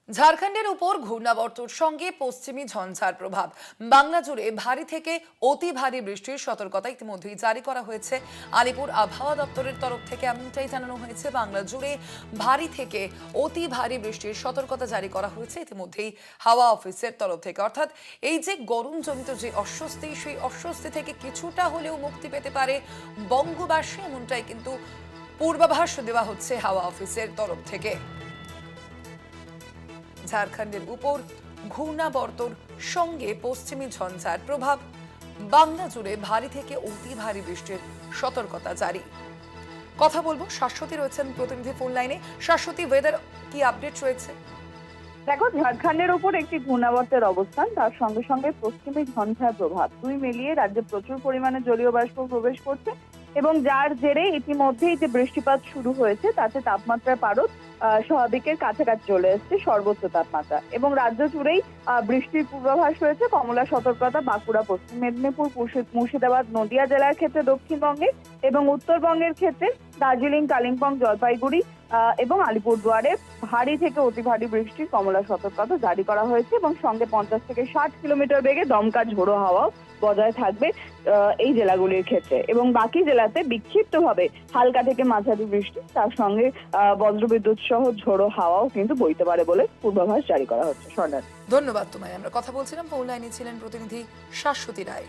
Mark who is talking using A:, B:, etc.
A: ঝাড়খণ্ডের উপর ঘূর্ণাবর্তের সঙ্গে পশ্চিমী ঝঞ্ঝার প্রভাব। বাংলা জুড়ে ভারী থেকে অতি ভারী বৃষ্টির সতর্কতা ইতিমধ্যেই জারি করা হয়েছে। আলিপুর আবহাওয়া দপ্তরের তরফ থেকে এমনটাই জানানো হয়েছে। বাংলা জুড়ে ভারী থেকে অতি ভারী বৃষ্টির সতর্কতা জারি করা হয়েছে ইতিমধ্যেই হাওয়া অফিসের তরফ থেকে। অর্থাৎ এই যে গরম জনিত যে অস্বস্তি, সেই অস্বস্তি থেকে কিছুটা হলেও মুক্তি পেতে পারে বঙ্গবাসী, এমনটাই কিন্তু পূর্বাভাস দেওয়া হচ্ছে হাওয়া অফিসের তরফ থেকে। ঝাড়খণ্ডের উপর ঘূর্ণাবর্তর সঙ্গে পশ্চিমী ঝঞ্ঝার প্রভাব। বাংলা জুড়ে ভারী থেকে অতি ভারী বৃষ্টির সতর্কতা জারি। কথা বলবো, শাশ্বতী রয়েছেন প্রতিনিধি ফোন লাইনে। শাশ্বতী, ওয়েদার কি আপডেট রয়েছে?
B: দেখো, ঝাড়খণ্ডের উপর একটি ঘূর্ণাবর্তের অবস্থান, তার সঙ্গে সঙ্গে পশ্চিমী ঝঞ্ঝার প্রভাব, দুই মিলিয়ে রাজ্যে প্রচুর পরিমাণে জলীয় বাষ্প প্রবেশ করছে এবং যার জেরে ইতিমধ্যেই যে বৃষ্টিপাত শুরু হয়েছে তাতে তাপমাত্রার পারদ স্বাভাবিকের কাছাকাছি চলে এসেছে সর্বোচ্চ তাপমাত্রা। এবং রাজ্য জুড়েই বৃষ্টির পূর্বাভাস রয়েছে। কমলা সতর্কতা বাঁকুড়া, পশ্চিম মেদিনীপুর, মুর্শিদাবাদ, নদিয়া জেলার ক্ষেত্রে দক্ষিণবঙ্গে এবং উত্তরবঙ্গের ক্ষেত্রে দার্জিলিং, কালিম্পং, জলপাইগুড়ি এবং আলিপুরদুয়ারে ভারী থেকে অতি ভারী বৃষ্টির কমলা সতর্কতা জারি করা হয়েছে এবং সঙ্গে 50 থেকে 60 কিলোমিটার বেগে দমকা ঝোড়ো হাওয়াও বজায় থাকবে এই জেলাগুলির ক্ষেত্রে। এবং বাকি জেলাতে বিক্ষিপ্তভাবে হালকা থেকে মাঝারি বৃষ্টি, তার সঙ্গে বজ্রবিদ্যুৎ সহ ঝোড়ো হাওয়াও কিন্তু বইতে পারে বলে পূর্বাভাস জারি করা হচ্ছে। স্বর্ণালী,
A: ধন্যবাদ তোমায়। আমরা কথা বলছিলাম, ফোন লাইনে ছিলেন প্রতিনিধি শাশ্বতী রায়।